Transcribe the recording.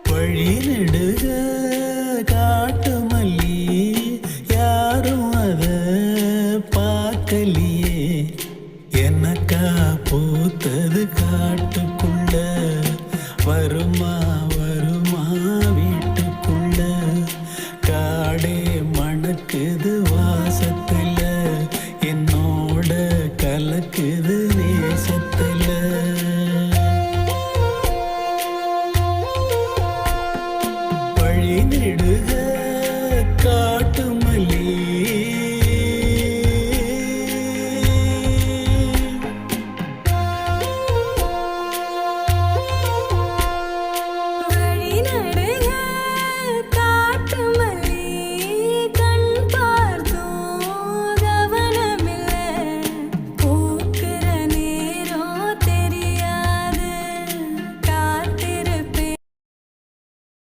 வழி நெடுக காட்டு மல்லி யாரும் அத பார்க்கலியே. எனக்கா பூத்தது காட்டுக்குள்ள வருமா வருமா வீட்டுக்குள்ள. காடே மணக்குது வாசத்துல என்னோட கலக்குது நேசத்துல. வழி நெடுக